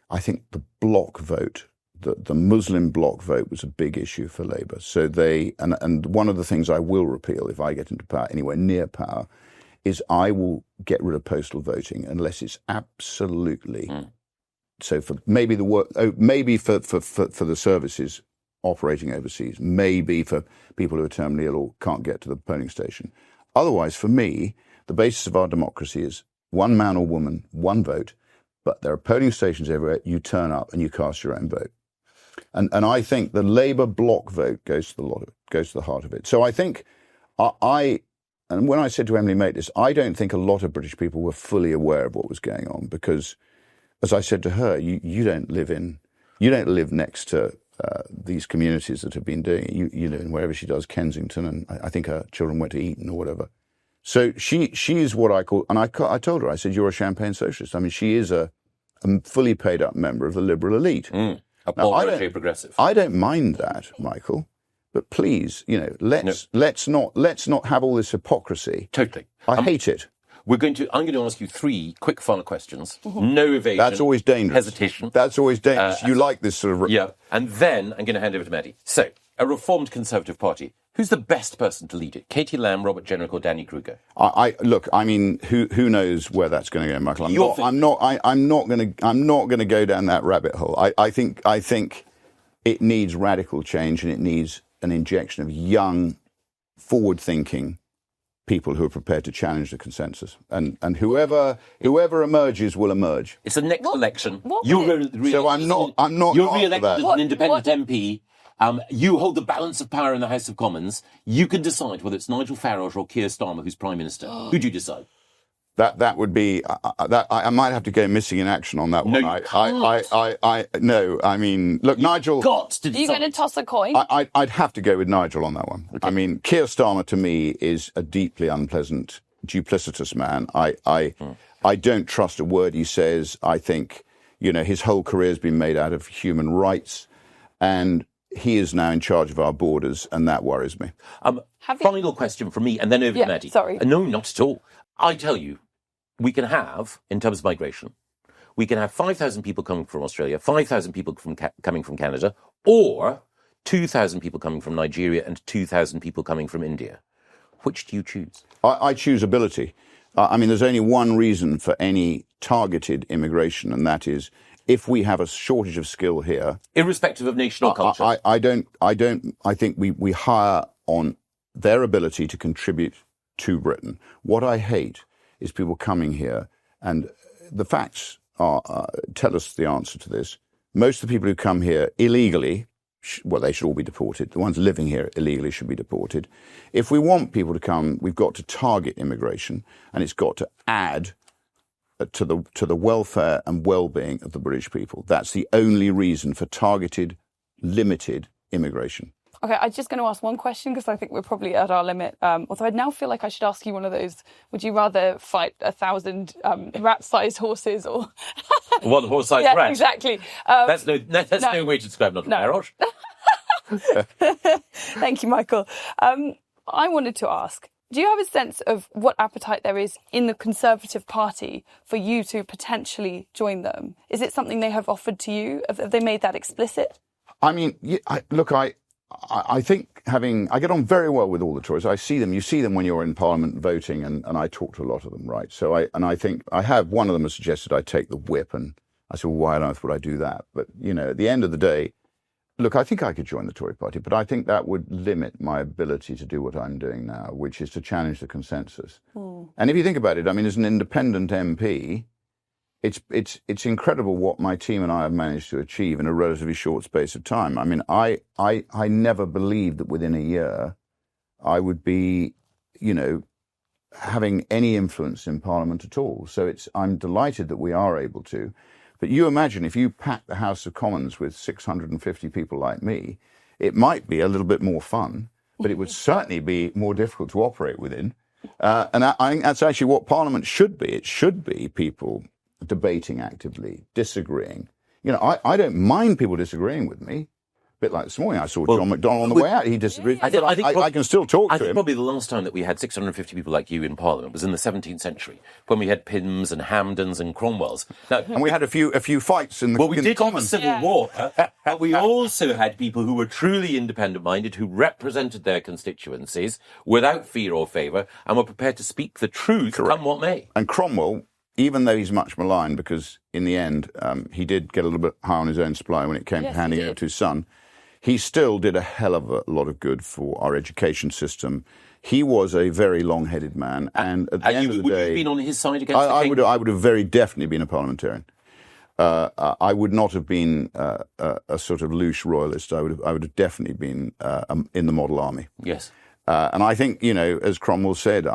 I think the bloc vote, the Muslim bloc vote, was a big issue for Labour. So and one of the things I will repeal if I get into power, anywhere near power, is I will get rid of postal voting unless it's absolutely. So for maybe for the services operating overseas, maybe for people who are terminally ill or can't get to the polling station. Otherwise, for me, the basis of our democracy is one man or woman, one vote, but there are polling stations everywhere. You turn up and you cast your own vote. And I think the Labour bloc vote goes to the heart of it. So I think and when I said to Emily Maitlis, I don't think a lot of British people were fully aware of what was going on because, as I said to her, you don't live next to these communities that have been doing it. You know, wherever she does, Kensington, and I think her children went to Eton or whatever. So she is what I call, and I told her, I said, you're a champagne socialist. I mean, she is a fully paid up member of the liberal elite. A parliamentary progressive. I don't mind that, Michael, but please, you know, let's not have all this hypocrisy. Totally. I hate it. I'm going to ask you 3 quick final questions. No evasion. That's always dangerous. Hesitation. That's always dangerous. You like this sort of... Yeah. And then I'm going to hand over to Maddie. So, a reformed Conservative Party. Who's the best person to lead it? Katie Lamb, Robert Jenrick, or Danny Kruger? Look. I mean, who knows where that's going to go, Michael? I'm not going to go down that rabbit hole. I think it needs radical change, and it needs an injection of young, forward-thinking people who are prepared to challenge the consensus, and whoever emerges will emerge. It's the next election. So I'm not. You're re-elected as an independent MP. You hold the balance of power in the House of Commons. You can decide whether it's Nigel Farage or Keir Starmer who's Prime Minister. Who do you decide? That would be that I might have to go missing in action on that one. No, I mean, look, Nigel. Are you going to toss a coin? I'd have to go with Nigel on that one. Okay. I mean, Keir Starmer to me is a deeply unpleasant, duplicitous man. I don't trust a word he says. I think, you know, his whole career's been made out of human rights, and he is now in charge of our borders, and that worries me. Final question from me, and then over to Maddie. Sorry. No, not at all. I tell you, we can have, in terms of migration, we can have 5,000 people coming from Australia, 5,000 people coming from Canada, or 2,000 people coming from Nigeria and 2,000 people coming from India. Which do you choose? I choose ability. I mean, there's only one reason for any targeted immigration, and that is if we have a shortage of skill here, irrespective of nation or culture. I think we hire on their ability to contribute to Britain. What I hate is people coming here, and the facts tell us the answer to this. Most of the people who come here illegally, they should all be deported. The ones living here illegally should be deported. If we want people to come, we've got to target immigration, and it's got to add to the welfare and well-being of the British people. That's the only reason for targeted, limited immigration. Okay, I'm just going to ask one question because I think we're probably at our limit. Although I now feel like I should ask you one of those. Would you rather fight 1,000 rat-sized horses or one horse-sized rat? Yeah, exactly. That's no way to describe Nigel Farage. Thank you, Michael. I wanted to ask, do you have a sense of what appetite there is in the Conservative Party for you to potentially join them? Is it something they have offered to you? Have they made that explicit? I mean, I think I get on very well with all the Tories. I see them. You see them when you're in Parliament voting, and I talk to a lot of them, right? So I think I have, one of them has suggested I take the whip, and I said, well, why on earth would I do that? But, you know, at the end of the day, look, I think I could join the Tory party, but I think that would limit my ability to do what I'm doing now, which is to challenge the consensus. And if you think about it, I mean, as an independent MP, it's incredible what my team and I have managed to achieve in a relatively short space of time. I mean, I never believed that within a year I would be, you know, having any influence in Parliament at all. So I'm delighted that we are able to. But you imagine if you pack the House of Commons with 650 people like me, it might be a little bit more fun, but it would certainly be more difficult to operate within. And I think that's actually what Parliament should be. It should be people debating actively, disagreeing. You know, I don't mind people disagreeing with me. A bit like this morning, I saw John McDonnell on the way out. He disagreed. I can still talk to him. I think probably the last time that we had 650 people like you in Parliament was in the 17th century, when we had Pyms and Hampdens and Cromwells. Now, and we had a few fights in the Well, we did have a civil war, but we also had people who were truly independent-minded, who represented their constituencies without fear or favour, and were prepared to speak the truth, come what may. And Cromwell, even though he's much maligned, because in the end he did get a little bit high on his own supply when it came to handing it over to his son, he still did a hell of a lot of good for our education system. He was a very long-headed man, and at the end of the day... Would you have been on his side against the king? I would have very definitely been a parliamentarian. I would not have been a sort of loose royalist. I would have definitely been in the model army. Yes. And I think, you know, as Cromwell said,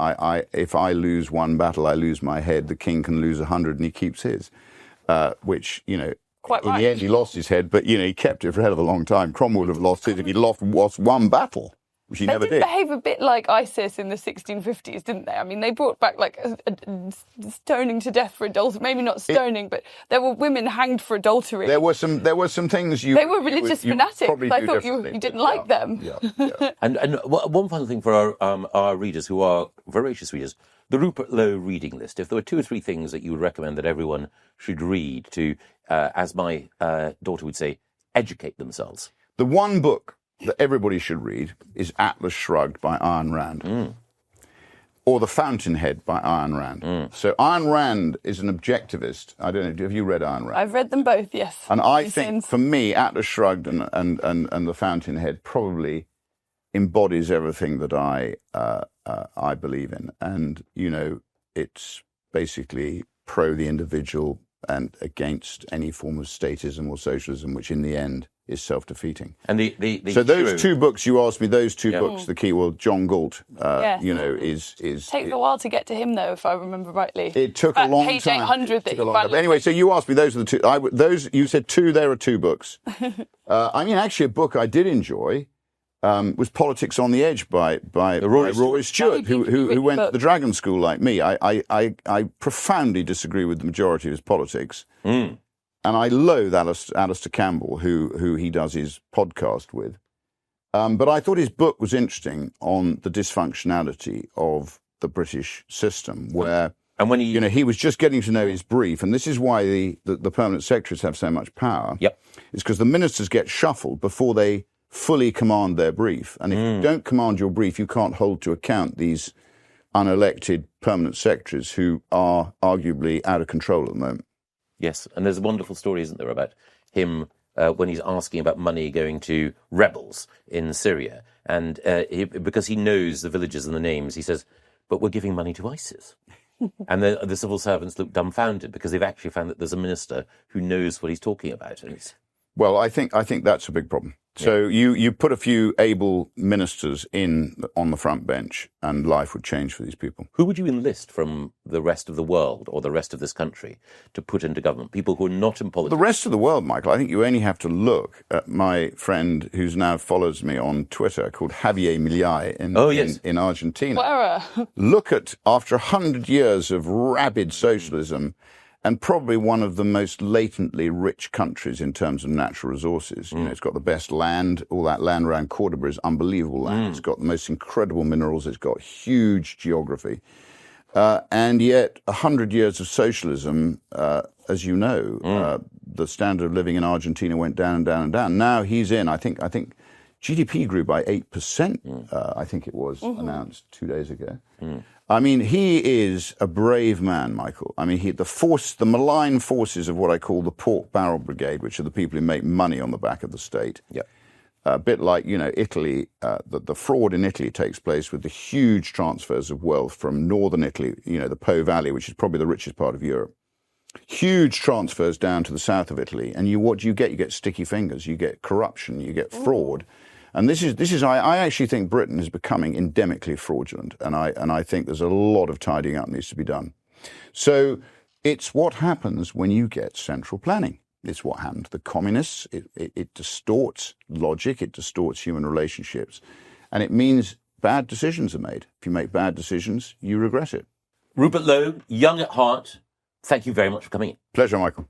if I lose one battle, I lose my head. The king can lose 100 and he keeps his, which, you know, quite in right. the end, he lost his head, but, he kept it for a hell of a long time. Cromwell would have lost his if he'd lost one battle, which he never They did did. behave a bit like ISIS in the 1650s, didn't they? I mean, they brought back like a stoning to death for adultery. Maybe not stoning, but there were women hanged for adultery. There were some things They were religious fanatics. I thought you didn't like them. Yeah. And one final thing for our readers who are voracious readers, the Rupert Lowe reading list. If there were 2 or 3 things that you would recommend that everyone should read to, as my daughter would say, educate themselves. The one book that everybody should read is Atlas Shrugged by Ayn Rand. Or The Fountainhead by Ayn Rand. So Ayn Rand is an objectivist. I don't know, have you read Ayn Rand? I've read them both, yes. And I think, for me, Atlas Shrugged and The Fountainhead probably embodies everything that I believe in. And, it's basically pro the individual and against any form of statism or socialism, which in the end is self-defeating. And so those 2 books you asked me, those 2 books, the key, John Galt, is takes a while to get to him, though, if I remember rightly. It took a long page time. 800 that you finally... Anyway, so you asked me, those are the 2. You said 2. There are 2 books. Actually, a book I did enjoy was Politics on the Edge by Rory Stewart, who went to the Dragon School like me. I profoundly disagree with the majority of his politics. And I loathe Alistair Campbell, who he does his podcast with. But I thought his book was interesting on the dysfunctionality of the British system, where and when he was just getting to know his brief, and this is why the permanent secretaries have so much power. Yep. It's because the ministers get shuffled before they fully command their brief. And if you don't command your brief, you can't hold to account these unelected permanent secretaries who are arguably out of control at the moment. Yes, and there's a wonderful story, isn't there, about him when he's asking about money going to rebels in Syria. And because he knows the villages and the names, he says, but we're giving money to ISIS. And the civil servants look dumbfounded because they've actually found that there's a minister who knows what he's talking about. And well, I think that's a big problem. So you put a few able ministers on the front bench and life would change for these people. Who would you enlist from the rest of the world or the rest of this country to put into government? People who are not in politics? The rest of the world, Michael, I think you only have to look at my friend who's now follows me on Twitter called Javier Milei in Argentina. Look at, after 100 years of rabid socialism, and probably one of the most latently rich countries in terms of natural resources. It's got the best land. All that land around Cordoba is unbelievable land. It's got the most incredible minerals. It's got huge geography. And yet, 100 years of socialism, as you know, the standard of living in Argentina went down and down and down. Now he's in, I think GDP grew by 8%, I think it was announced 2 days ago. I mean, he is a brave man, Michael. I mean, the malign forces of what I call the pork barrel brigade, which are the people who make money on the back of the state. Yeah. A bit like, Italy, the fraud in Italy takes place with the huge transfers of wealth from northern Italy, the Po Valley, which is probably the richest part of Europe. Huge transfers down to the south of Italy. And what do you get? You get sticky fingers, you get corruption, you get fraud. And this is I actually think Britain is becoming endemically fraudulent, and I think there's a lot of tidying up needs to be done. So it's what happens when you get central planning. It's what happened to the communists. It distorts logic, it distorts human relationships, and it means bad decisions are made. If you make bad decisions, you regret it. Rupert Lowe, young at heart, thank you very much for coming in. Pleasure, Michael.